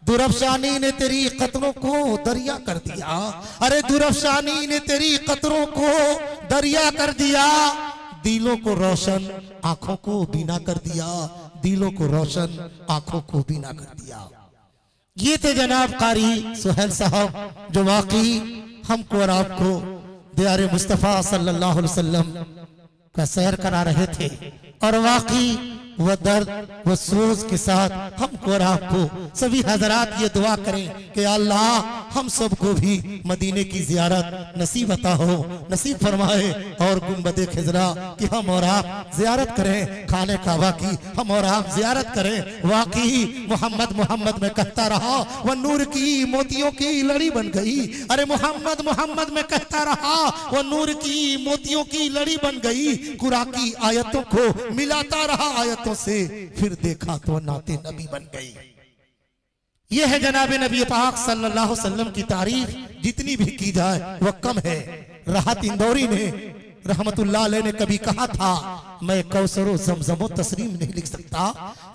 दुरफशानी ने तेरी कतरों को दरिया कर दिया। अरे दुरफशानी ने तेरी कतरों को दरिया कर दिया। दिलों को रोशन आंखों को बीना कर दिया। दिलों को रोशन आंखों को बीना कर दिया। ये थे जनाब कारी सुहेल साहब जो वाकई हमको और आपको दियारे मुस्तफ़ा सल्लल्लाहु अलैहि वसल्लम का सैर करा रहे थे। और वाकई वह दर्द वह सोच के साथ हमको और आपको सभी हजरात ये दुआ करें कि अल्लाह हम सबको भी मदीने की जियारत नसीब अता हो, नसीब फरमाए। और गुंबदे खिजरा कि हम और आप जियारत करें, खाने काबा की हम और आप जियारत करें। वाकई मोहम्मद मोहम्मद में कहता रहा वह नूर की मोतियों की लड़ी बन गई। अरे मोहम्मद मोहम्मद में कहता रहा वह नूर की मोतियों की लड़ी बन गई। कुरान की आयतों को मिलाता रहा आयतों से, फिर देखा तो नाते नबी बन गई। यह है जनाब नबी पाक सल्लल्लाहु अलैहि वसल्लम की तारीफ जितनी भी की जाए वह कम है। राहत इंदौरी ने रहमतुल्लाह अलैह ने कभी कहा था, मैं कौसरो जमजमो तस्नीम नहीं लिख सकता,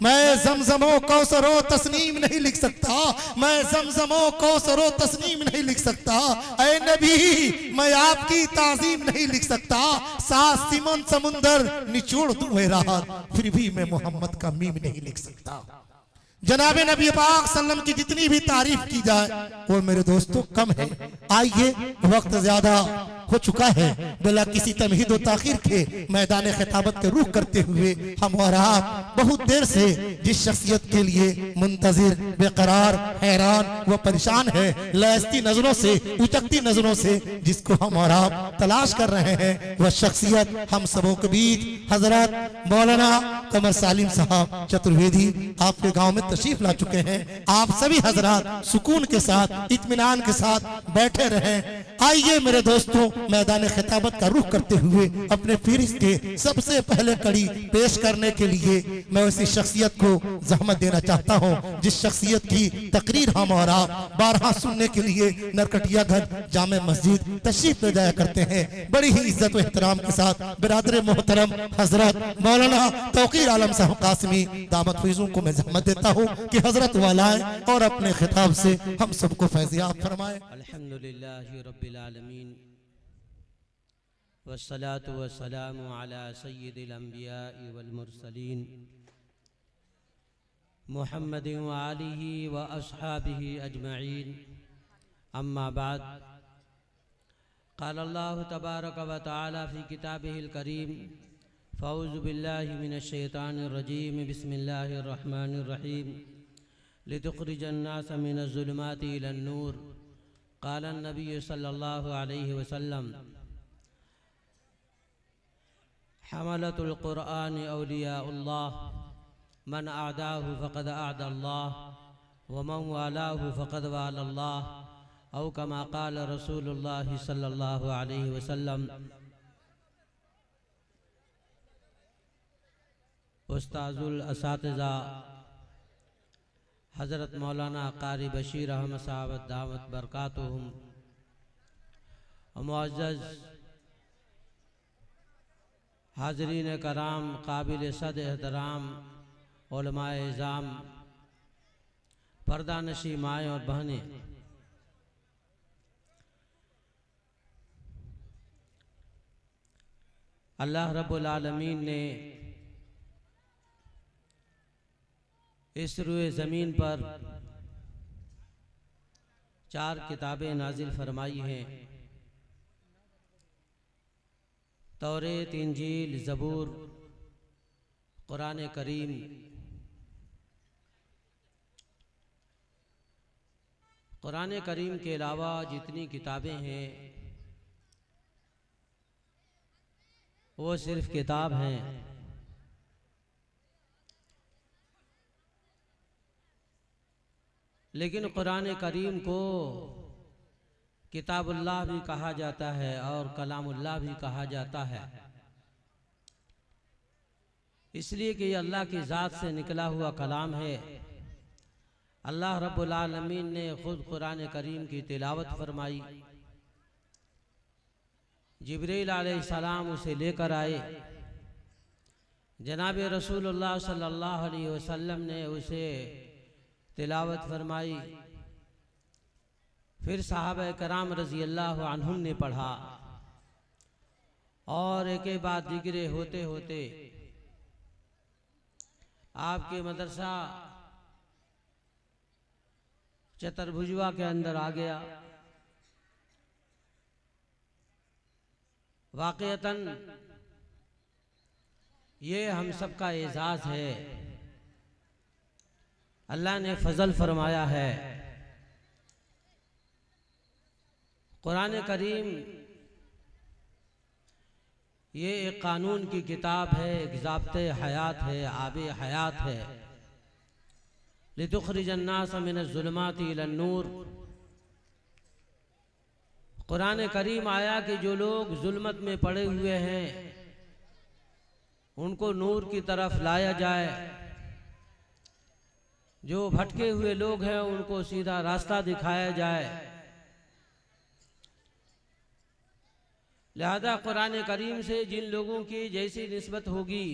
मैं जमजमो कौसरो तस्नीम नहीं लिख सकता, मैं जमजमो कौसरो तस्नीम नहीं लिख सकता। ऐ नबी मैं आपकी ताजीम नहीं लिख सकता। सात सिमन समुंदर निचोड़ दूं मेरा हाथ, फिर भी मैं मोहम्मद का मीम नहीं लिख सकता। जनाब नबी पाक सल्लम की जितनी भी तारीफ की जाए वो मेरे दोस्तों कम है। आइए वक्त ज्यादा हो चुका है, बिला किसी तमहीद व ताखीर के मैदान खिताबत के रुख करते हुए हम और आप बहुत देर से जिस शख्सियत के लिए मुंतजिर बेकरार हैरान व परेशान है, लहसती नजरों से उचकती नजरों से जिसको हम और आप तलाश कर रहे हैं, वह शख्सियत हम सबों के बीच हजरत मौलाना कमर सालिम साहब चतुर्वेदी आपके गांव में तशरीफ ला चुके हैं। आप सभी हजरात सुकून के साथ इत्मीनान के साथ बैठे रहें। आइए मेरे दोस्तों मैदान खिताबत का रुख करते हुए अपने फिरिस्त के सबसे पहले कड़ी पेश करने के लिए मैं उसी शख्सियत को जहमत देना चाहता हूं जिस शख्सियत की तकरीर हम और आप बारहा सुनने के लिए नरकटियागंज जामे मस्जिद तशरीफ ले जाया करते हैं। बड़ी ही इज्जत व एहतराम के साथ बिरादर मोहतरम हजरत मौलाना तौकीर आलम साहब कासमी दामत फैज़ों को मैं जहमत देता हूँ कि हजरत वालाए और अपने खिताब से हम सबको फैज़याब फरमाए। अल्हम्दुलिल्लाहि रब्बिल आलमीन वस्सलातु वस्सलामु अला सय्यिदिल अंबिया'i वल मुरसलीन मुहम्मदिन व आलिहि व अस्हाबिहि अजमईन। अम्मा बाद, क़ाल अल्लाहु तबारक व तआला फ़ी किताबिहिल करीम, फ़अऊज़ु बिल्लाहि मिनश शैतानिर रजीम, बिस्मिल्लाहिर रहमानिर रहीम, लितुख़रिजन नास मिनज़ ज़ुलुमाति इलन नूर। क़ाल नबी सल्लल्लाहु अलैहि वसल्लम, हमलतुल क़ुरआन औलियाउल्लाह, मन आदाहु फ़क़द आदल्लाह व मन वालाहु फ़क़द वालल्लाह, औ कमा क़ाल रसूलुल्लाह सल्लल्लाहु अलैहि वसल्लम। उस्ताजुल असातिज़ा हज़रत मौलाना कारी बशीर अहमद साहब दावत बरकातुहुम, मुअज़्ज़ज़ हाज़रीन कराम, काबिल सद एहतराम उलमाए इज़ाम, पर्दा नशी माएँ और बहनें, अल्लाह रब्बुल आलमीन ने इस रुए ज़मीन पर 4 किताबें नाजिल फरमाई हैं, तौरेत, इंजील, ज़बूर, कुरान करीम। कुरान करीम के अलावा जितनी किताबें हैं वो सिर्फ किताब हैं, लेकिन कुरान करीम को किताबुल्लाह भी कहा जाता है और कलामुल्लाह भी कहा जाता है, इसलिए कि ये अल्लाह की ज़ात से निकला हुआ कलाम है। अल्लाह रब्बुल आलमीन ने खुद कुरान करीम की तिलावत फरमाई, जिब्रील अलैहिस्सलाम उसे लेकर आए, जनाब रसूलुल्लाह सल्लल्लाहु अलैहि वसल्लम ने उसे तिलावत फरमाई, फिर साहबा कराम रजी अल्लाह अन्हुम ने पढ़ा और एक के बाद दिगरे होते होते आपके मदरसा चतुर्भुजवा के अंदर आ गया। वाकईतन ये हम सब का एजाज है, अल्लाह ने फजल फरमाया है। कुरान करीम ये एक कानून की किताब है, एक ज़ाब्ते हयात है, आबे हयात है। लितुखरिजन्नास मिनज़्ज़ुलुमाति इलन्नूर। कुरान करीम आया कि जो लोग जुल्मत में पड़े हुए हैं उनको नूर की तरफ लाया जाए, जो भटके हुए लोग हैं उनको सीधा रास्ता दिखाया जाए। लिहाजा कुरान करीम से जिन लोगों की जैसी निस्बत होगी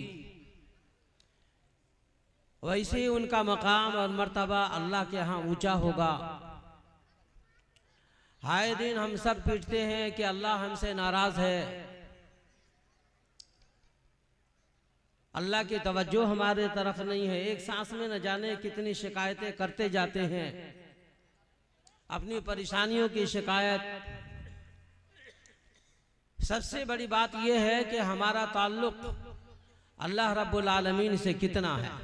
वैसे ही उनका मकाम और मर्तबा अल्लाह के यहाँ ऊंचा होगा। हाय दिन हम सब पीटते हैं कि अल्लाह हमसे नाराज है, अल्लाह की तवज्जो हमारे तरफ नहीं है। एक सांस में न जाने कितनी शिकायतें करते जाते हैं, अपनी परेशानियों की शिकायत। सबसे बड़ी बात यह है कि हमारा ताल्लुक अल्लाह रब्बुल आलमीन से कितना है,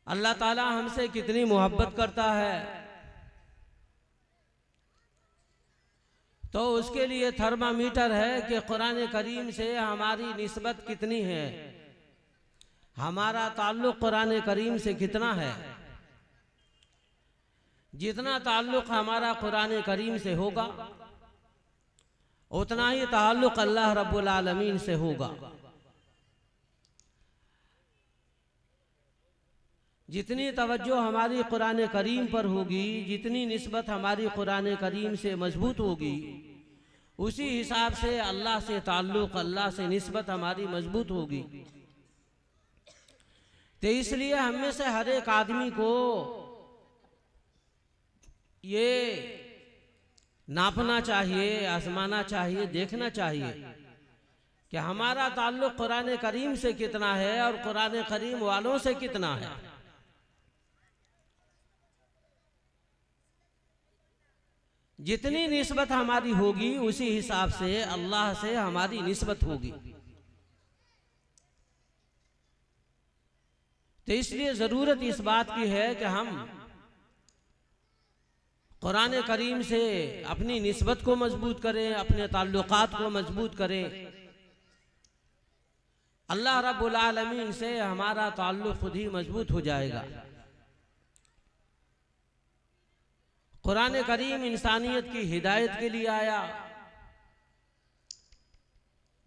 अल्लाह ताला हमसे कितनी मोहब्बत करता है। तो उसके लिए थर्मामीटर है कि कुरान करीम से हमारी निस्बत कितनी है, हमारा ताल्लुक कुरान करीम से कितना है। जितना ताल्लुक हमारा कुरान करीम से होगा उतना ही ताल्लुक अल्लाह रब्बुल आलमीन से होगा। जितनी तवज्जो हमारी कुरान करीम पर होगी, जितनी निस्बत हमारी कुरान करीम से मजबूत होगी, उसी हिसाब से अल्लाह से ताल्लुक, अल्लाह से निस्बत हमारी मजबूत होगी। तो इसलिए हम में से हर एक आदमी को ये नापना चाहिए, आजमाना चाहिए, देखना चाहिए कि हमारा ताल्लुक कुरान करीम से कितना है और कुरान करीम वालों से कितना है। जितनी निस्बत हमारी होगी उसी हिसाब से अल्लाह से हमारी निस्बत होगी। तो इसलिए जरूरत इस बात की है कि हम कुरान करीम से अपनी निस्बत को मजबूत करें, अपने ताल्लुकात को मजबूत करें। अल्लाह रब्बुल आलमीन से हमारा ताल्लुक खुद ही मजबूत हो जाएगा। कुरान करीम इंसानियत की हिदायत के लिए आया।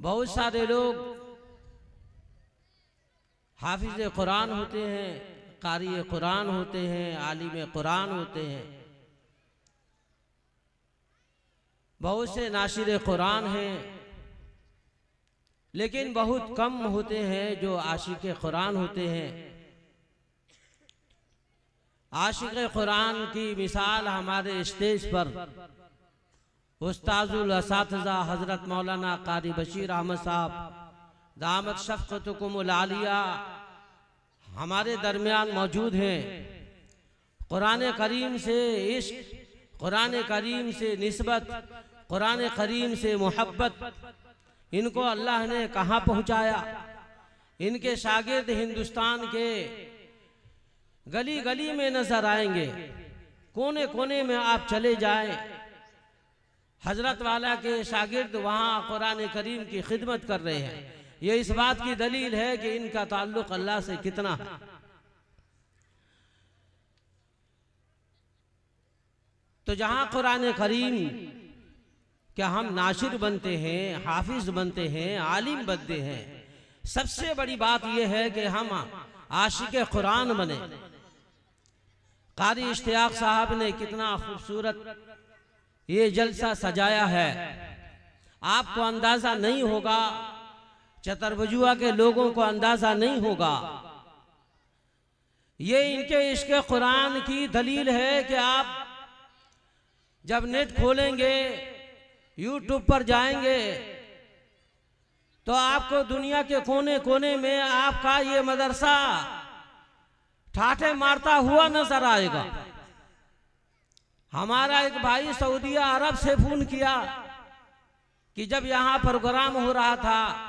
बहुत सारे लोग हाफिज कुरान होते हैं, कारी कुरान होते हैं, आलिम कुरान होते हैं, बहुत से नाशिर कुरान हैं, लेकिन बहुत कम होते हैं जो आशिक कुरान होते हैं। आशिक कुरान की मिसाल हमारे स्टेज पर उस्ताजुल असातिज़ा हजरत मौलाना कारी बशीर अहमद साहब दामत शफ़क़तुकुमुल आलिया हमारे दरमियान मौजूद हैं। कुरान करीम से इश्क, कुरान करीम से निस्बत, कुरान करीम से मोहब्बत, इनको अल्लाह ने कहाँ पहुँचाया। इनके शागिर्द हिंदुस्तान के गली गली में नजर आएंगे, कोने कोने में आप चले जाएं, हजरत वाला के शागिर्द वहाँ कुरान करीम की खिदमत कर रहे हैं। ये इस बात की दलील है कि इनका ताल्लुक अल्लाह से कितना है। तो जहाँ कुरान करीम क्या हम नाशिर बनते हैं, हाफिज बनते हैं, आलिम बनते हैं, सबसे बड़ी बात यह है कि हम आशिक कुरान बने। कारी इश्तियाक साहब ने कितना खूबसूरत ये जलसा सजाया है, आपको अंदाजा नहीं होगा, चतुर्भुजुआ के लोगों को अंदाजा नहीं होगा ये इनके इश्क कुरान की दलील है कि आप जब नेट खोलेंगे, यूट्यूब पर जाएंगे, तो आपको दुनिया के कोने कोने में आपका ये मदरसा ठाठे मारता हुआ नजर आएगा। हमारा एक भाई सऊदी अरब से फोन किया कि जब यहाँ प्रोग्राम हो रहा था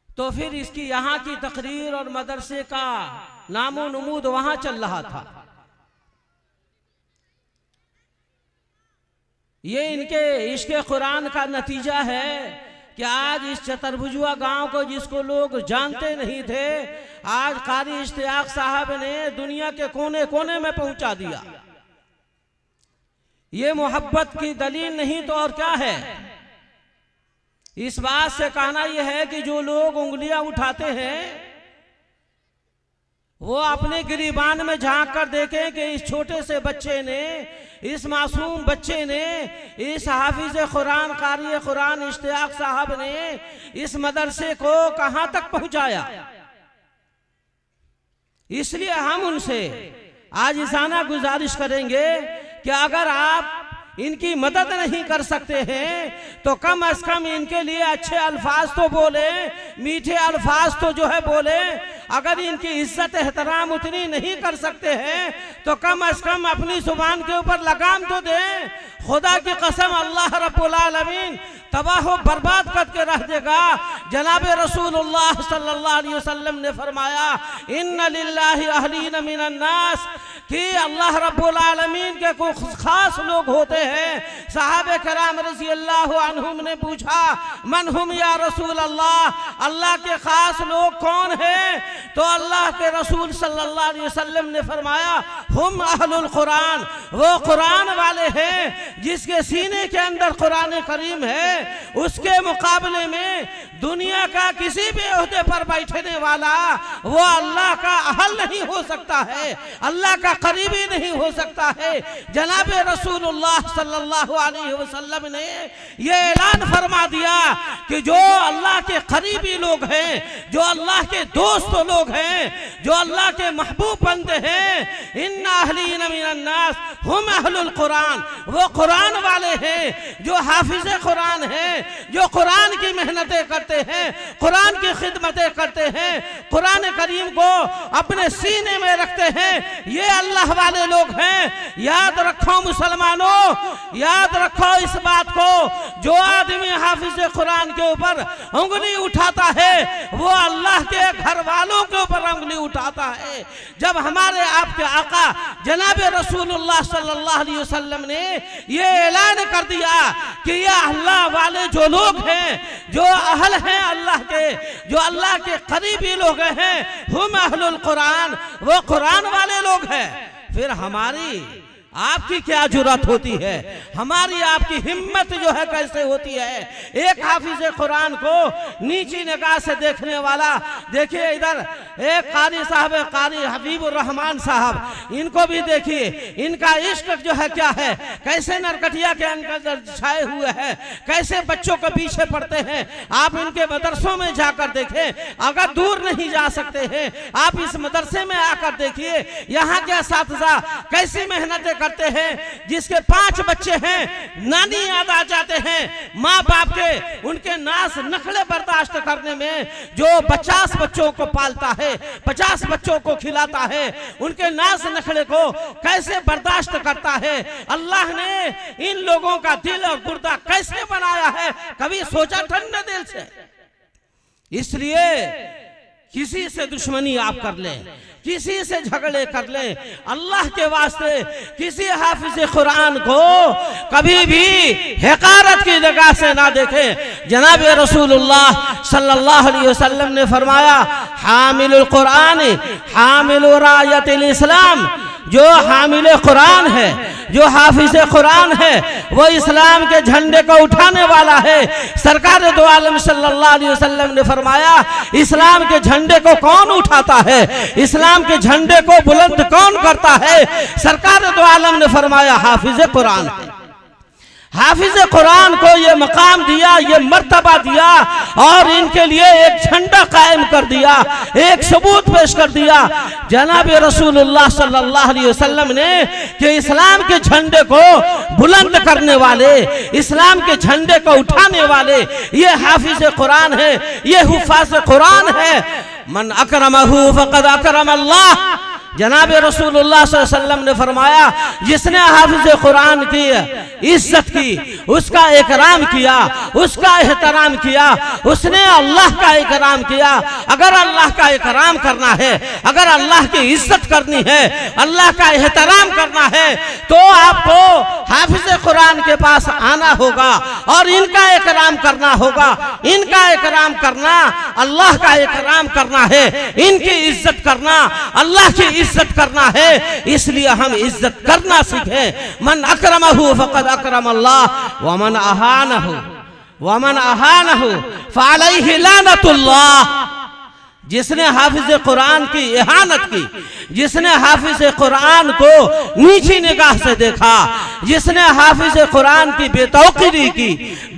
तो फिर इसकी यहाँ की तकरीर और मदरसे का नामो नमूद वहां चल रहा था। ये इनके इश्क कुरान का नतीजा है कि आज इस चतुर्भुजुआ गांव को जिसको लोग जानते नहीं थे, आज कारी इश्तियाक साहब ने दुनिया के कोने कोने में पहुंचा दिया। ये मोहब्बत की दलील नहीं तो और क्या है। इस बात से कहना यह है कि जो लोग उंगलियां उठाते हैं वो अपने गिरीबान में झांक कर देखें कि इस छोटे से बच्चे ने, इस मासूम बच्चे ने, इस हाफिज कुरान कारी कुरान इश्तियाक साहब ने इस मदरसे को कहां तक पहुंचाया। इसलिए हम उनसे आज इसाना गुजारिश करेंगे कि अगर आप इनकी मदद नहीं कर सकते हैं तो कम से कम इनके लिए अच्छे अल्फाज तो बोले, मीठे अल्फाज तो जो है बोले। अगर इनकी इज्जत एहतराम उतनी नहीं कर सकते हैं तो कम से कम अपनी जुबान के ऊपर लगाम तो दें। खुदा की कसम अल्लाह रब्बुल आलमीन तबाह बर्बाद करके रख देगा। जनाब रसूलुल्लाह सल्लल्लाहु अलैहि वसल्लम ने फरमाया, इन्ना लिल्लाहि अहलीन मिनन नास, कि अल्लाह रब्बुल आलमीन के कुछ खास लोग होते हैं। साहबे कराम रज़ी अल्लाह अन्हुम ने पूछा, मन हुम या रसूल अल्लाह, अल्लाह के खास लोग कौन हैं? तो अल्लाह के रसूल सल्लल्लाहु अलैहि वसल्लम ने फरमाया, हुम अहलुल कुरान, वो कुरान वाले हैं जिसके सीने के अंदर कुरान करीम है। उसके मुकाबले में दुनिया का किसी भी ओहदे पर बैठने वाला वो अल्लाह का अहल नहीं हो सकता है, अल्लाह का करीबी नहीं हो सकता है। जनाब रसूलुल्लाह सल्लल्लाहु अलैहि वसल्लम ने ये ऐलान फरमा दिया कि जो अल्लाह के करीबी लोग हैं, जो अल्लाह के दोस्त लोग हैं, जो अल्लाह के महबूब बंदे हैं, इन्ना अहलीन मिनन नास हुम अहलुल कुरान, वो कुरान वाले हैं जो हाफिज कुरान हैं, जो कुरान की मेहनतें करते हैं, कुरान की खिदमतें करते हैं, कुरान करीम को अपने सीने में रखते हैं। ये अल्लाह वाले लोग हैं। याद रखो मुसलमानों, याद रखो इस बात को, जो आदमी हाफिज कुरान के ऊपर उंगली उठाता है वो अल्लाह के घर वालों के ऊपर उंगली उठाता है। जब हमारे आपके आका जनाब रसूलुल्लाह सल्लल्लाहु अलैहि वसल्लम ने ये ऐलान कर दिया कि ये अल्लाह वाले जो लोग हैं, जो अहल हैं अल्लाह के, जो अल्लाह के करीबी लोग हैं, हुम अहलुल कुरान, वो कुरान वाले लोग हैं, फिर हमारी आपकी क्या जुर्रत होती है, हमारी आपकी हिम्मत जो है कैसे होती है। एक हाफिज कुरान को नीची निगाह से देखने वाला, देखिए इधर एक कारी साहब है, कारी हबीबुर रहमान साहब, इनको भी देखिए, इनका इश्क जो है क्या है, कैसे नरकटिया के अंदर छाए हुए हैं, कैसे बच्चों के पीछे पड़ते हैं। आप इनके मदरसों में जाकर देखें, अगर दूर नहीं जा सकते हैं आप इस मदरसे में आकर देखिए, यहाँ के असातिज़ा कैसी मेहनतें करते हैं। जिसके 5 बच्चे हैं, नानी याद आ जाते हैं माँ बाप के, उनके नास नखले बर्दाश्त करने में, जो 50 बच्चों को पालता है, 50 बच्चों को खिलाता है, उनके नास नखले को कैसे बर्दाश्त करता है। अल्लाह ने इन लोगों का दिल और गुर्दा कैसे बनाया है, कभी सोचा ठंडे दिल से। इसलिए किसी से दुश्मनी आप कर लें, किसी से झगड़े कर लें, अल्लाह के वास्ते किसी हाफिज कुरान को कभी भी हकारत की निगाह से ना देखें। जनाब रसूलुल्लाह सल्लल्लाहु अलैहि वसल्लम ने फरमाया, हामिलुल कुरान हामिलु रायतिल इस्लाम, जो हामिल कुरान है, जो हाफिज कुरान है, वो इस्लाम के झंडे को उठाने वाला है। सरकार दो आलम सल्लल्लाहु अलैहि वसल्लम ने फरमाया, इस्लाम के झंडे को कौन उठाता है, इस्लाम के झंडे को बुलंद कौन करता है? सरकार दो आलम ने फरमाया, हाफिज कुरान है। हाफिज कुरान को ये मकाम दिया, ये मर्तबा दिया और इनके लिए एक झंडा कायम कर दिया, एक सबूत पेश कर दिया जनाब रसूलुल्लाह सल्लल्लाहु अलैहि वसल्लम ने कि इस्लाम के झंडे को बुलंद करने वाले, इस्लाम के झंडे को उठाने वाले ये हाफिज कुरान है, ये हुफ़ाज़ कुरान है। मन अकरमहु फ़क़द अकरम अल्लाह। जनाब रसूलुल्लाह सल्लल्लाहु अलैहि वसल्लम ने फरमाया, जिसने हाफिज कुरान की इज्जत की, उसका इकराम किया, उसका एहतराम किया, उसने अल्लाह का इकराम किया। अगर अल्लाह का इकराम करना है, अगर अल्लाह की इज्जत करनी है, अल्लाह का एहतराम करना है, तो आपको हाफिज कुरान के पास आना होगा और इनका इकराम करना होगा। इनका इकराम करना अल्लाह का इकराम करना है, इनकी इज्जत करना अल्लाह की इज्जत करना है। इसलिए हम इज्जत करना सीखें। मन अकरमहु फ़क़द अकरम अल्लाह व मन अहानहु फ़अलैहि लानतुल्लाह। जिसने हाफिज कुरान की इहानत की, जिसने हाफिज कुरान को नीची निगाह से देखा, जिसने हाफिज कुरान की बेतौकीरी की,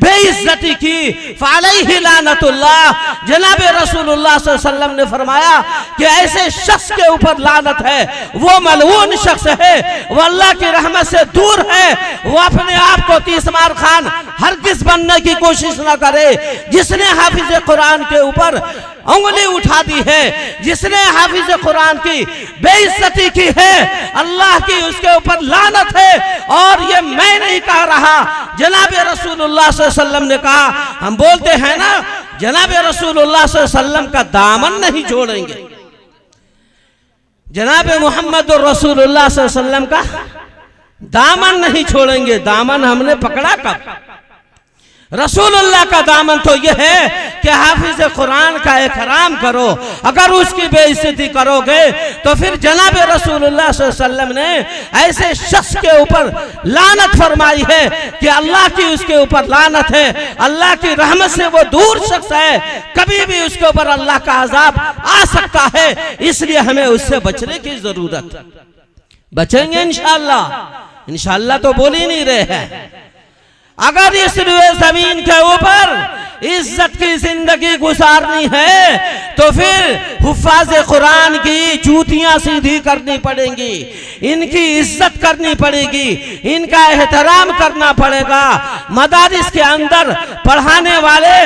बेइज्जती की, फ़अलैहि लानतुल्लाह। जनाब रसूलुल्लाह सल्लल्लाहु अलैहि वसल्लम ने फरमाया कि ऐसे शख्स के ऊपर लानत है, वो मलऊन शख्स है, वो अल्लाह की रहमत से दूर है, वो अपने आप को तीसमार खान हरगिज़ बनने की कोशिश न करे। जिसने हाफिज कुरान के ऊपर उंगली उठा दी है, जिसने हाफिज कुरान की बेइज्जती की है, अल्लाह की उसके ऊपर लानत है। और ये मैं नहीं कह रहा, जनाब रसूलुल्लाह सल्लल्लाहु अलैहि वसल्लम ने कहा। हम बोलते हैं ना, जनाब रसूलुल्लाह सल्लल्लाहु अलैहि वसल्लम का दामन नहीं छोड़ेंगे, जनाब मोहम्मद रसूलुल्लाह सल्लल्लाहु अलैहि वसल्लम का दामन नहीं छोड़ेंगे। दामन हमने पकड़ा कब? रसूलुल्लाह का दामन तो यह है कि हाफिज कुरान का इकराम करो। अगर उसकी बेइज्जती करोगे तो फिर जनाब रसूलुल्लाह सल्लल्लाहु अलैहि वसल्लम ने ऐसे शख्स के ऊपर लानत फरमाई है कि अल्लाह की उसके ऊपर लानत है, अल्लाह की रहमत से वो दूर शख्स है, कभी भी उसके ऊपर अल्लाह का अजाब आ सकता है। इसलिए हमें उससे बचने की जरूरत। बचेंगे इंशाअल्लाह। इंशाअल्लाह तो बोल ही नहीं रहे हैं। अगर इस जमीन के ऊपर इज्जत की जिंदगी गुजारनी है तो फिर हुफ़ाज़ कुरान की जूतियां सीधी करनी पड़ेंगी, इनकी इज्जत करनी पड़ेगी, इनका एहतराम करना पड़ेगा। मदारिस के अंदर पढ़ाने वाले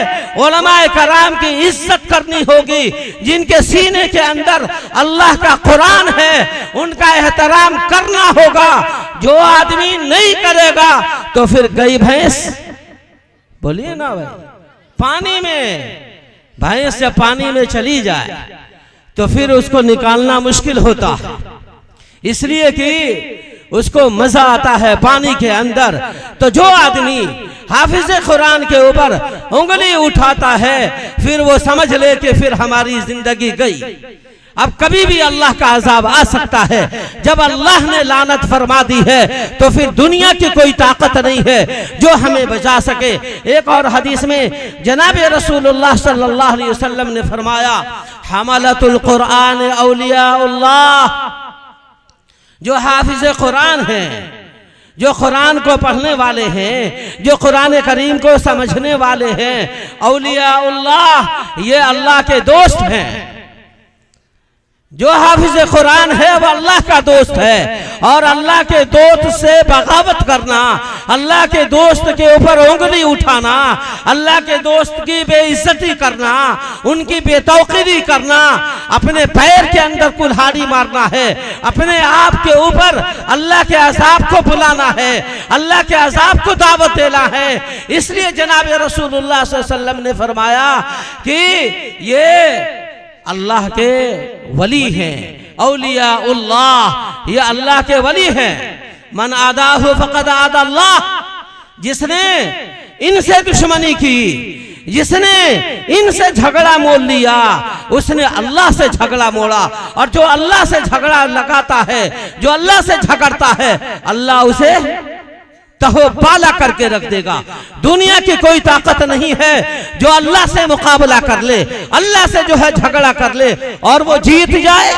उलमाए कराम की इज्जत करनी होगी, जिनके सीने के अंदर अल्लाह का कुरान है उनका एहतराम करना होगा। जो आदमी नहीं करेगा तो फिर गई भैंस, बोलिए ना भाई, पानी में भैंस जब पानी में चली जाए तो फिर उसको निकालना मुश्किल होता है, इसलिए कि उसको मजा आता है पानी के अंदर। तो जो आदमी हाफिज कुरान के ऊपर उंगली उठाता है फिर वो समझ ले कि फिर हमारी जिंदगी गई। अब कभी भी अल्लाह का अजाब आ सकता है। जब अल्लाह ने लानत फरमा दी है तो फिर दुनिया की कोई ताकत नहीं है जो हमें बचा सके। एक और हदीस में जनाब रसूलुल्लाह सल्लल्लाहु अलैहि वसल्लम ने फरमाया, हमलतुल कुरान औलियाउल्लाह। जो हाफिज कुरान हैं, जो कुरान को पढ़ने वाले हैं, जो कुरान करीम को समझने वाले हैं, औलियाउल्लाह, ये अल्लाह के दोस्त हैं। जो हाफिज कुरान है वो अल्लाह का दोस्त है। और अल्लाह के दोस्त से बगावत करना, अल्लाह के दोस्त के ऊपर उंगली उठाना, अल्लाह के दोस्त की बेइज्जती करना, उनकी बेतौकीरी करना, अपने पैर के अंदर कुल्हाड़ी मारना है, अपने आप के ऊपर अल्लाह के अजाब को बुलाना है, अल्लाह के अजाब को दावत देना है। इसलिए जनाब रसूलुल्लाह सल्लल्लाहु अलैहि वसल्लम ने फरमाया कि ये अल्लाह के वली हैं, औलियाउल्लाह, ये अल्लाह के वली हैं। मन आदाहु फ़क़द आदा अल्लाह। जिसने इनसे दुश्मनी की, जिसने इनसे झगड़ा मोल लिया, उसने अल्लाह से झगड़ा मोड़ा। और जो अल्लाह से झगड़ा लगाता है, जो अल्लाह से झगड़ता है, अल्लाह उसे तहो पाला करके रख देगा। दुनिया की कोई ताकत नहीं है जो अल्लाह से मुकाबला कर ले, अल्लाह से जो है झगड़ा कर ले और वो जीत जाए।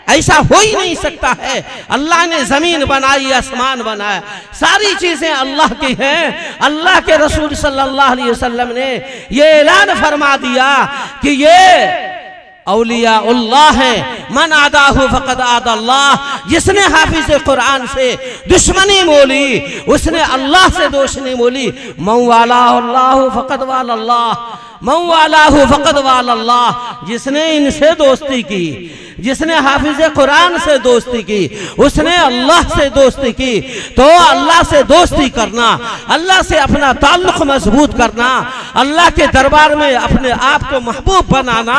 ऐसा हो ही नहीं सकता है। अल्लाह ने जमीन बनाई, आसमान बनाया, सारी चीजें अल्लाह की हैं। अल्लाह के रसूल सल्लल्लाहु अलैहि वसल्लम ने ये ऐलान फरमा दिया कि ये औलिया उल्लाह है, मन आदाहु फकद आदल्लाह। जिसने हाफिज कुरान से दुश्मनी मोली उसने अल्लाह से दुश्मनी मोली। मौवाला अल्लाह फकद वालल्लाह, मौवालाहु फकद वालल्लाह। जिसने इनसे दोस्ती की, जिसने हाफिज कुरान से दोस्ती की, उसने अल्लाह से दोस्ती की। तो अल्लाह से दोस्ती करना, अल्लाह से अपना ताल्लुक मजबूत करना, अल्लाह के दरबार में अपने आप को महबूब बनाना,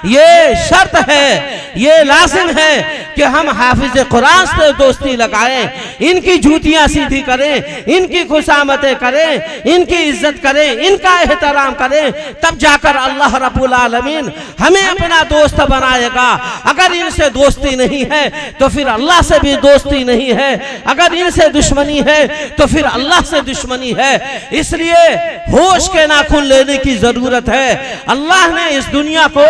ये शर्त है, ये लाजिम है कि हम हाफिज कुरान से दोस्ती लगाएं, इनकी जूतियां सीधी करें, इनकी खुशामतें करें, इनकी इज्जत करें, इनका एहतराम करें, तब जाकर अल्लाह रब्बुल आलमीन हमें अपना दोस्त बनाएगा। अगर इनसे दोस्ती नहीं है तो फिर अल्लाह से भी दोस्ती नहीं है, अगर इनसे दुश्मनी है तो फिर अल्लाह से दुश्मनी है। इसलिए होश के नाखून लेने की जरूरत है। अल्लाह ने इस दुनिया को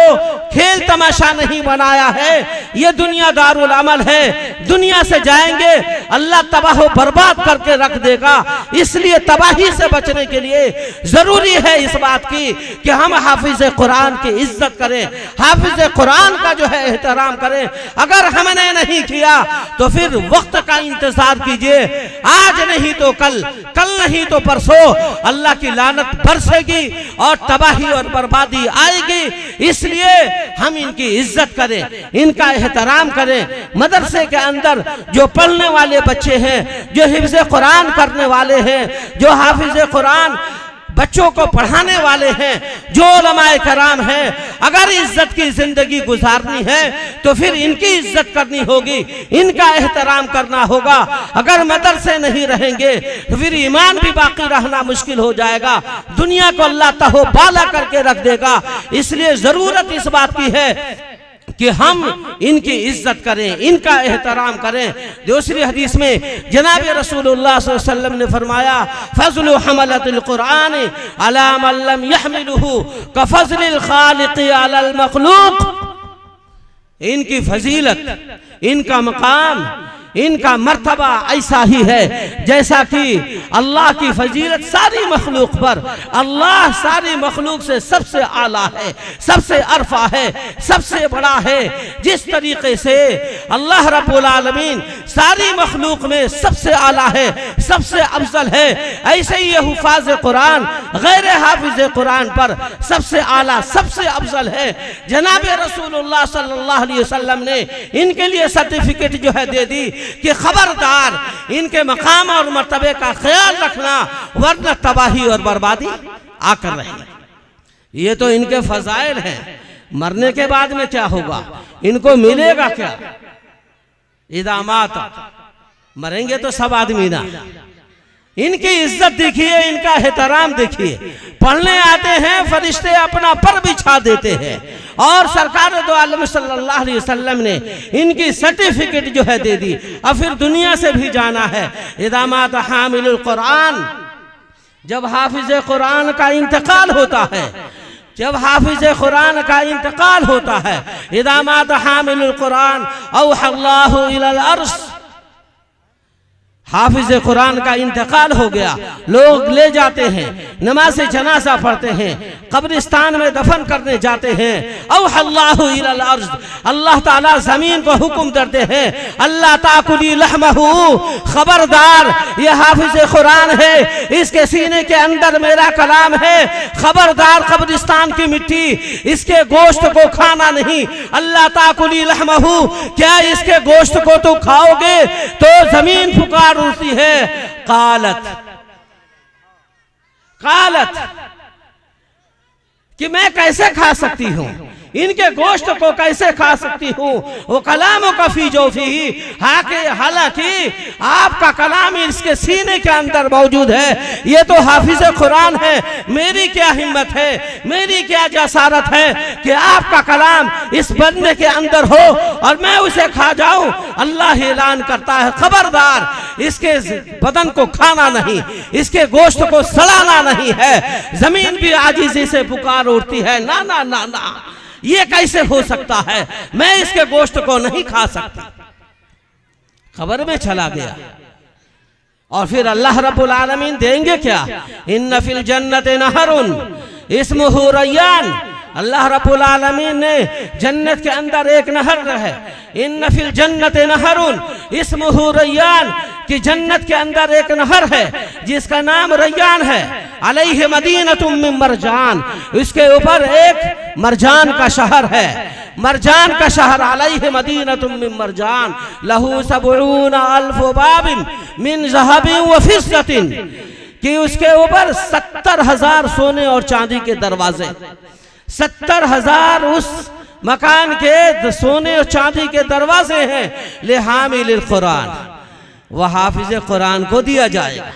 खेल तमाशा नहीं बनाया है, ये दुनिया दारुल अमल है। दुनिया से जाएंगे अल्लाह तबाह बर्बाद करके रख देगा। इसलिए तबाही से बचने के लिए जरूरी है इस बात की कि हम हाफिज कुरान की इज्जत करें, हाफिज कुरान का जो है एहतराम करें। अगर हमने नहीं किया तो फिर वक्त का इंतजार कीजिए, आज नहीं तो कल, कल नहीं तो परसों अल्लाह की लानत बरसेगी और तबाही और बर्बादी आएगी। इसलिए हम इनकी इज्जत करें, इनका एहतराम करें। मदरसे के अंदर जो पढ़ने वाले बच्चे हैं, जो हिफ्ज़ कुरान करने वाले हैं, जो हाफिज कुरान बच्चों को पढ़ाने वाले हैं, जो उलमाए कराम हैं, अगर इज्जत की जिंदगी गुजारनी है तो फिर इनकी इज्जत करनी होगी, इनका एहतराम करना होगा। अगर मदरसे नहीं रहेंगे तो फिर ईमान भी बाकी रहना मुश्किल हो जाएगा, दुनिया को अल्लाह तहो बाला करके रख देगा। इसलिए जरूरत इस बात की है कि हम इनकी इज्जत करें, इनका एहतराम करें। दूसरी हदीस में जनाब रसूलुल्लाह सल्लल्लाहु अलैहि वसल्लम ने फरमाया, फज़लु हमलतिल कुरान अला मन लम यहमिलहु कफ़ज़लिल खालिक़ि अलल मखलूक। इनकी फजीलत, इनका मकाम, इनका मर्तबा ऐसा ही है जैसा कि अल्लाह की फजीलत सारी मखलूक पर। अल्लाह सारी मखलूक से सबसे आला है, सबसे अरफा है, सबसे बड़ा है। जिस तरीके से अल्लाह रब्बुल आलमीन सारी मखलूक में सबसे आला है, सबसे अफजल है, ऐसे ही ये हुफाज कुरान गैर हाफिज कुरान पर सबसे आला, सबसे अफजल है। जनाब रसूलुल्लाह सल्लल्लाहु अलैहि वसल्लम ने इनके लिए सर्टिफिकेट जो है दे दी कि खबरदार इनके मकाम और मर्तबे का ख्याल रखना, वरना तबाही और बर्बादी आकर रहेगी। ये तो इनके फजाइल हैं। मरने के बाद में क्या होगा, इनको मिलेगा क्या? इदामात, मरेंगे तो सब आदमी ना। इनकी इज्जत देखिए, इनका एहतराम देखिए। पढ़ने आते हैं फरिश्ते अपना पर बिछा देते हैं और सरकार दो आलम सल्लल्लाहु अलैहि वसल्लम ने इनकी सर्टिफिकेट जो है दे दी। अब फिर दुनिया से भी जाना है। इदामात हामिलुल कुरान, जब हाफिज कुरान का इंतकाल होता है, जब हाफिज कुरान का इंतकाल होता है, इदामात हामिलुल कुरान औहल्लाहु इलल अर्श, हाफिज कुरान का इंतकाल हो गया, लोग ले जाते हैं, नमाज जनाजा पढ़ते हैं, कब्रिस्तान में दफन करने जाते हैं। औहल्लाहु इलल अर्ज़, अल्लाह ताला जमीन को हुक्म करते हैं, अल्लाह ताकुली लहमहु, खबरदार ये हाफिज कुरान है, इसके सीने के अंदर मेरा कलाम है, खबरदार कब्रिस्तान की मिट्टी इसके गोश्त को खाना नहीं। अल्लाह ताकुली लहमहु, क्या इसके गोश्त को तो खाओगे तो जमीन पुकार उठती है। कालत, कालत कि मैं कैसे खा सकती हूं, इनके गोश्त को कैसे खा सकती हूँ। वो कलामों का फीजोफी, हालांकि आपका कलाम इसके सीने के अंदर मौजूद है। ये तो हाफिज कुरान है, मेरी क्या हिम्मत है, मेरी क्या जसारत है कि आपका कलाम इस बंदे के अंदर हो और मैं उसे खा जाऊं। अल्लाह ऐलान करता है, खबरदार इसके बदन को खाना नहीं, इसके गोश्त को सड़ाना नहीं है। जमीन भी आजिज़ी से पुकार उठती है, ना ना ना ना, ये कैसे हो सकता है, मैं इसके गोश्त को नहीं खा सकती। खबर में चला गया। और फिर अल्लाह रब्बुल आलमीन देंगे क्या, इन्न फिल जन्नति नहरुन इस्मुहु रय्यान। अल्लाह रब्बुल आलमीन ने जन्नत के अंदर एक नहर है, इन्न फिल जन्नति नहरुन इस्मुहु रय्यान, कि जन्नत के अंदर एक नहर है जिसका नाम रय्यान है। अलैहि मदीनतुम मिन मरजान, इसके ऊपर एक मरजान का शहर है, मरजान का शहर। अलैहि मदीनतुम मिन मरजान लहू सबऊना अल्फ बाबिन मिन ज़हबिन व फिस्सतिन, कि उसके ऊपर 70,000 सोने और चांदी के दरवाजे, 70,000 उस मकान के सोने और चांदी के दरवाजे हैं। लिहामिल कुरान, वह हाफिज कुरान को दिया जाएगा।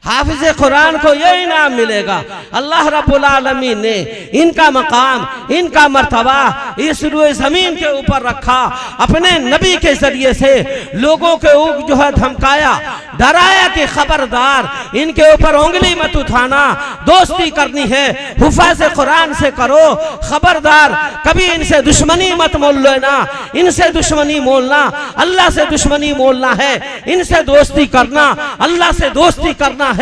हाफिज कुरान को यही नाम मिलेगा। अल्लाह रब्बुल आलमीन ने इनका मकाम, इनका मर्तबा इस रुए जमीन के ऊपर रखा, अपने नबी के जरिए से लोगों के जो है धमकाया, डराया कि खबरदार इनके ऊपर उंगली मत उठाना, दोस्ती करनी है हुफाज कुरान से करो, खबरदार कभी इनसे दुश्मनी मत मोल लेना, इनसे दुश्मनी मोलना अल्लाह से दुश्मनी मोलना है, इनसे दोस्ती करना अल्लाह से दोस्ती करना है।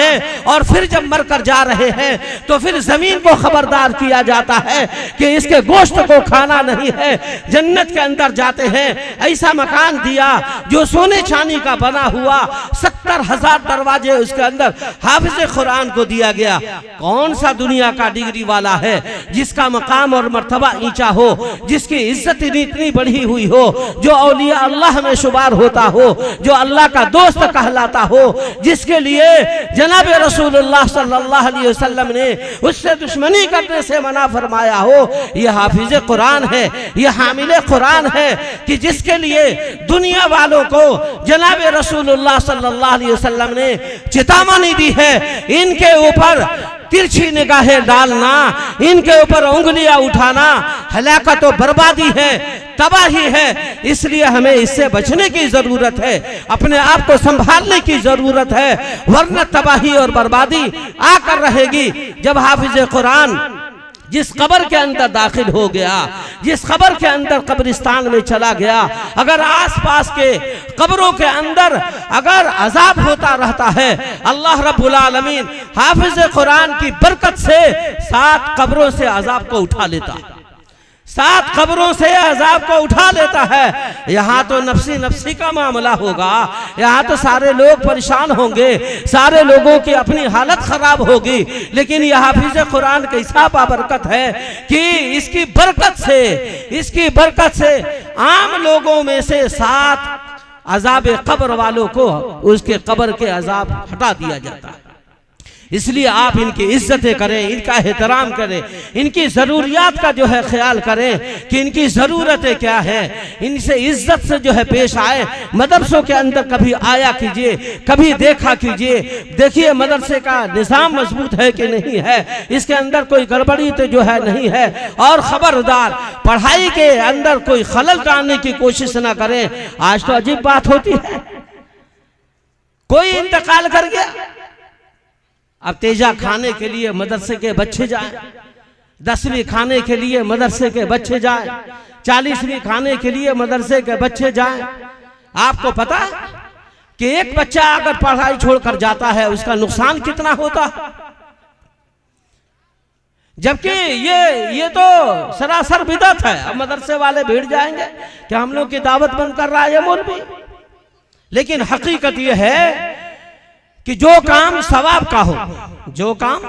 और फिर जब मरकर जा रहे हैं तो फिर जमीन को खबरदार किया जाता है कि इसके गोश्त को खाना नहीं है। जन्नत के अंदर जाते हैं, ऐसा मकान दिया जो सोने चांदी का बना हुआ, 70,000 दरवाजे उसके अंदर हाफिज कुरान को दिया गया। कौन सा दुनिया का डिग्री वाला है जिसका मकाम और मर्तबा ऊंचा हो, जिसकी इज्जत इतनी बढ़ी हुई हो, जो औलिया अल्लाह में शुमार होता हो, जो अल्लाह का दोस्त कहलाता हो, जिसके लिए जनाब रसूलुल्लाह सल्लल्लाहु अलैहि वसल्लम ने उससे दुश्मनी करने से मना फरमाया हो। यह हाफिज कुरान है, यह हामिल कुरान है, कि जिसके लिए दुनिया वालों को जनाब रसूलुल्लाह सल्लल्लाहु अलैहि वसल्लम ने चेतावनी दी है, इनके ऊपर तिरछी निगाहें डालना, इनके ऊपर उंगलियां उठाना हलाकत और बर्बादी है, तबाही है। इसलिए हमें इससे बचने की जरूरत है, अपने आप को संभालने की जरूरत है, वरना तबाही और बर्बादी आकर रहेगी। जब हाफिज कुरान जिस कब्र के अंदर दाखिल हो गया, जिस कब्र के अंदर कब्रिस्तान में चला गया, अगर आसपास के कब्रों के अंदर अगर अजाब होता रहता है, अल्लाह रब्बुल आलमीन हाफिज कुरान की बरकत से 7 कब्रों से अजाब को उठा लेता, 7 कब्रों से अजाब को उठा लेता है। यहाँ तो नफसी नफसी का मामला होगा, यहाँ तो सारे लोग परेशान होंगे, सारे लोगों की अपनी हालत खराब होगी। लेकिन यह हाफिज कुरान कैसा बाबरकत है कि इसकी बरकत से आम लोगों में से 7 अजाब कब्र वालों को उसके कब्र के अजाब हटा दिया जाता है। इसलिए आप इनकी इज्जतें करें, इनका एहतराम करें, इनकी ज़रूरियात का जो है ख्याल करें कि इनकी ज़रूरतें क्या हैं, इनसे इज्जत से जो है पेश आए। मदरसों के अंदर कभी आया कीजिए, कभी देखा कीजिए, देखिए मदरसे का निज़ाम मजबूत है कि नहीं है, इसके अंदर कोई गड़बड़ी तो जो है नहीं है। और ख़बरदार पढ़ाई के अंदर कोई खलल डालने की कोशिश ना करें। आज तो अजीब बात होती है, कोई इंतकाल कर गया, अब तेजा खाने के लिए मदरसे के बच्चे जाएं, 10वीं खाने के लिए मदरसे के बच्चे जाएं, 40वीं खाने के लिए मदरसे के बच्चे जाएं। आपको पता है कि एक बच्चा अगर पढ़ाई छोड़कर जाता है उसका नुकसान कितना होता है, जबकि ये तो सरासर बिदअत है। अब मदरसे वाले भीड़ जाएंगे कि हम लोग की दावत बंद कर रहा है ये मौलवी, लेकिन हकीकत ये है कि जो काम सवाब का हो, जो काम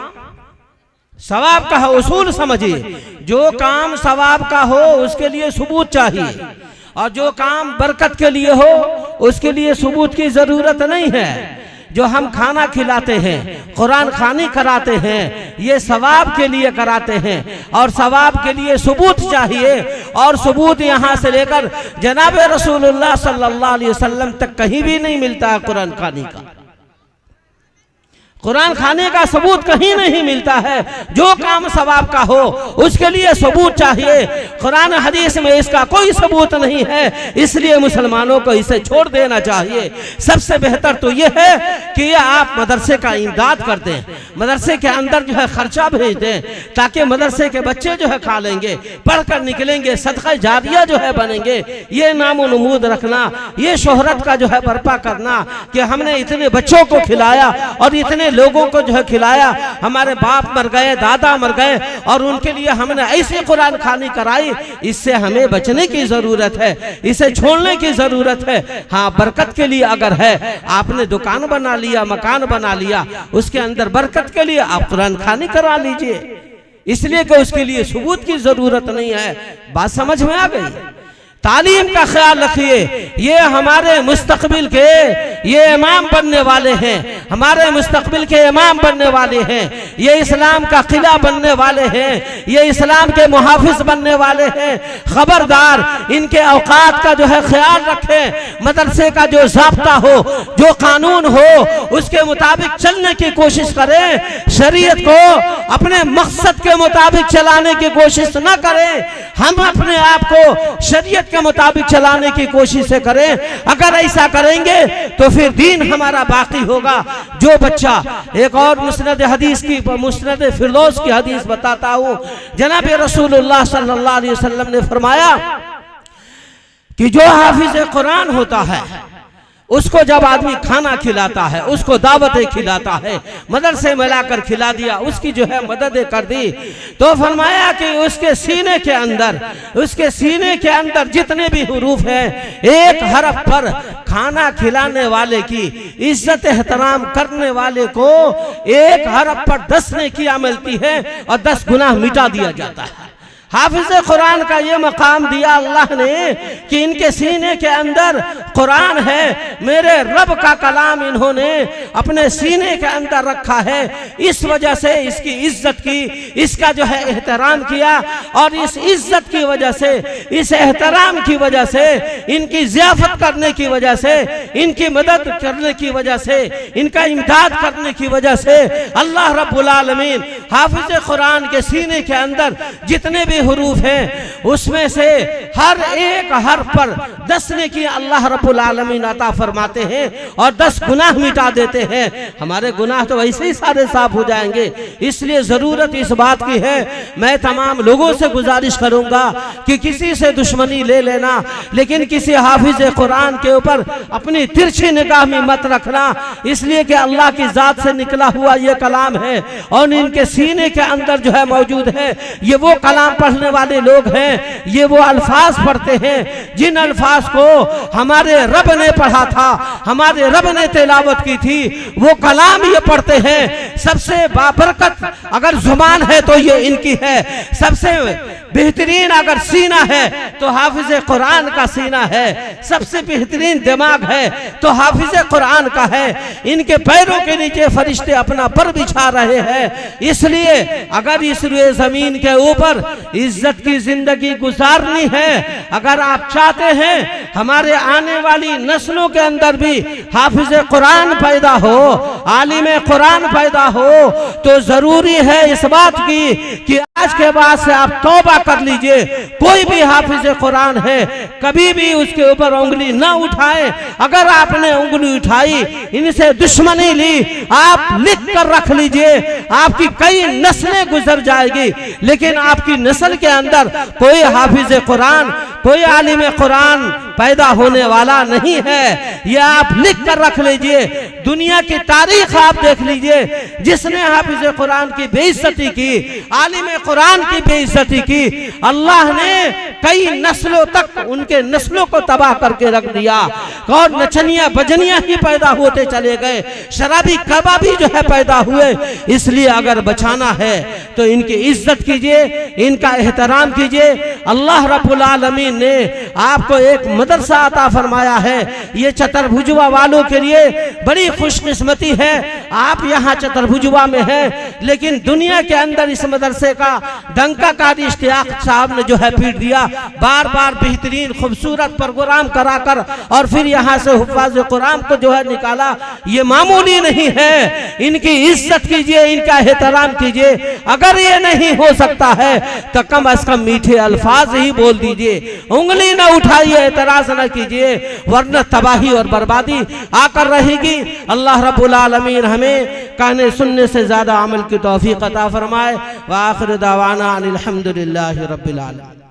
सवाब का हो, उसूल समझिए, जो काम सवाब का हो उसके लिए सबूत चाहिए, और जो काम बरकत के लिए हो उसके लिए सबूत की जरूरत नहीं है। जो हम खाना खिलाते हैं, कुरान खानी कराते हैं, ये सवाब के लिए कराते हैं, और सवाब के लिए सबूत चाहिए। और सबूत यहाँ से लेकर जनाब रसूलुल्लाह सल्लल्लाहु अलैहि वसल्लम तक कहीं भी नहीं मिलता है कुरान खानी का। कुरान खाने का सबूत कहीं नहीं मिलता है। जो काम सवाब का हो उसके लिए सबूत चाहिए। कुरान हदीस में इसका कोई सबूत नहीं है, इसलिए मुसलमानों को इसे छोड़ देना चाहिए। सबसे बेहतर तो यह है कि ये आप मदरसे का इमदाद कर दें, मदरसे के अंदर जो है खर्चा भेज दें, ताकि मदरसे के बच्चे जो है खा लेंगे, पढ़कर निकलेंगे, सदका जारिया जो है बनेंगे। ये नामो नमूद रखना, ये शोहरत का जो है बर्पा करना कि हमने इतने बच्चों को खिलाया और इतने लोगों को जो है खिलाया, हमारे बाप मर गए, दादा मर गए और उनके लिए हमने ऐसी कुरान खानी कराई, इससे हमें बचने की जरूरत है, इसे छोड़ने की जरूरत है। हाँ, बरकत के लिए अगर है, आपने दुकान बना लिया, मकान बना लिया, उसके अंदर बरकत के लिए आप कुरान खानी करा लीजिए, इसलिए कि उसके लिए सबूत की जरूरत नहीं है। बात समझ में आ गई? तालीम का ख्याल रखिए, ये हमारे मुस्तकबिल के ये इमाम बनने वाले हैं, हमारे मुस्तकबिल के इमाम बनने वाले हैं, ये इस्लाम का किला बनने वाले हैं, ये इस्लाम के मुहाफिज बनने वाले हैं। खबरदार, इनके औकात का जो है ख्याल रखें। मदरसे का जो ज़ाब्ता हो, जो कानून हो, उसके मुताबिक चलने की कोशिश करें। शरीयत को अपने मकसद के मुताबिक चलाने की कोशिश न करें। हम अपने आप को शरीयत के मुताबिक चलाने की कोशिश से करें। अगर ऐसा करेंगे तो फिर दीन हमारा बाकी होगा। जो बच्चा, एक और मुस्नद हदीस की, मुस्नद फिरदौस की हदीस बताता हूँ, जनाब रसूलुल्लाह सल्लल्लाहु अलैहि वसल्लम ने फरमाया कि जो हाफिज कुरान होता है उसको जब आदमी खाना खिलाता है, उसको दावतें खिलाता है, मदरसे में लाकर खिला दिया, उसकी जो है मदद कर दी, तो फरमाया कि उसके सीने के अंदर जितने भी हुरूफ हैं, एक हरफ पर खाना खिलाने वाले की, इज्जत एहतराम करने वाले को एक हरफ पर 10 नेकियां मिलती है और 10 गुनाह मिटा दिया जाता है। हाफिज कुरान का ये मकाम दिया अल्लाह ने कि इनके सीने के अंदर कुरान है, मेरे रब का कलाम इन्होंने अपने सीने के अंदर रखा है। इस वजह से इसकी इज्जत की, इसका जो है एहतराम किया, और इस इज्जत की वजह से, इस एहतराम की वजह से, इनकी ज़ियाफत करने की वजह से, इनकी मदद करने की वजह से, इनका इमदाद करने की वजह से अल्लाह रब्बुल आलमीन हाफिज कुरान के सीने के अंदर जितने भी हुरूफ हैं उसमें से हर एक हर्फ पर 10 नेकी अल्लाह रब्बुल आलमीन अता फरमाते हैं और 10 गुनाह मिटा देते हैं। हमारे गुनाह तो वैसे ही सारे साफ हो जाएंगे। इसलिए जरूरत इस बात की है, मैं तमाम लोगों से गुजारिश करूंगा कि किसी से दुश्मनी ले लेना, लेकिन किसी हाफिज कुरान के ऊपर अपनी तिरछी निगाह में मत रखना, इसलिए कि अल्लाह की जात से निकला हुआ ये कलाम है और इनके सीने के अंदर जो है मौजूद है। ये वो कलाम पढ़ने वाले लोग हैं, ये वो अल्फाज पढ़ते हैं जिन अल्फाज को हमारे रब ने पढ़ा था, हमारे रब ने तिलावत की थी, वो कलाम ये पढ़ते हैं। सबसे बाबरकत अगर जुबान है तो ये इनकी है, सबसे बेहतरीन अगर सीना है तो हाफिज कुरान का सीना है, सबसे बेहतरीन दिमाग है तो हाफिज कुरान का है। इनके पैरों के नीचे फरिश्ते अपना पर बिछा रहे हैं। इसलिए अगर इस रुए जमीन के ऊपर इज्जत की जिंदगी गुजारनी है, अगर आप चाहते हैं हमारे आने वाली नस्लों के अंदर भी हाफिज कुरान पैदा हो, आलिम कुरान पैदा हो, तो जरूरी है इस बात की कि आज के बाद से आप तौबा कर लीजिए। कोई भी हाफिज कुरान है कभी भी उसके ऊपर उंगली ना उठाए। अगर आपने उंगली उठाई, इनसे दुश्मनी ली, आप लिख कर रख लीजिए, आपकी कई नस्लें गुजर जाएगी, लेकिन आपकी नस्ल के अंदर कोई हाफिज कुरान, कोई आलिम कुरान पैदा होने वाला नहीं है। यह आप लिख कर रख लीजिए। दुनिया की तारीख आप देख लीजिए, जिसने हाफिज कुरान की बेइज्जती की, आलिम कुरान की बेइज्जती की, अल्लाह ने कई नस्लों तक उनके नस्लों को तबाह करके रख दिया और नचनिया बजनिया ही पैदा होते चले गए, शराबी कबाबी जो है पैदा हुए। इसलिए अगर बचाना है तो इनकी इज्जत कीजिए, इनका एहतराम कीजिए। अल्लाह रब्बुल आलमीन ने आपको एक मदरसा अता फरमाया है, ये चतुर्भुजवा वालों के लिए बड़ी खुशकिस्मती है। आप यहाँ चतुर्भुजवा में हैं, लेकिन दुनिया के अंदर इस मदरसे का डंका कारी इश्तियाक साहब ने जो है पीट दिया। बार बार बेहतरीन खूबसूरत प्रोग्राम कराकर और फिर यहाँ से हुफ़ाज़ कुरान को जो है निकाला। ये मामूली नहीं है, इनकी इज्जत कीजिए, इनका एहतराम कीजिए। अगर ये नहीं हो सकता है तो कम अज कम मीठे अल्फाज ही बोल दीजिए, उंगली न उठाइए, एतराज न कीजिए, वरना तबाही और बर्बादी आकर रहेगी। अल्लाह रब्बुल आलमीन हमें कहने सुनने से ज्यादा अमल की तौफीक अता फरमाए। व आखिर दावाना अनिल हम्दुलिल्लाहि रब्बिल आलमीन।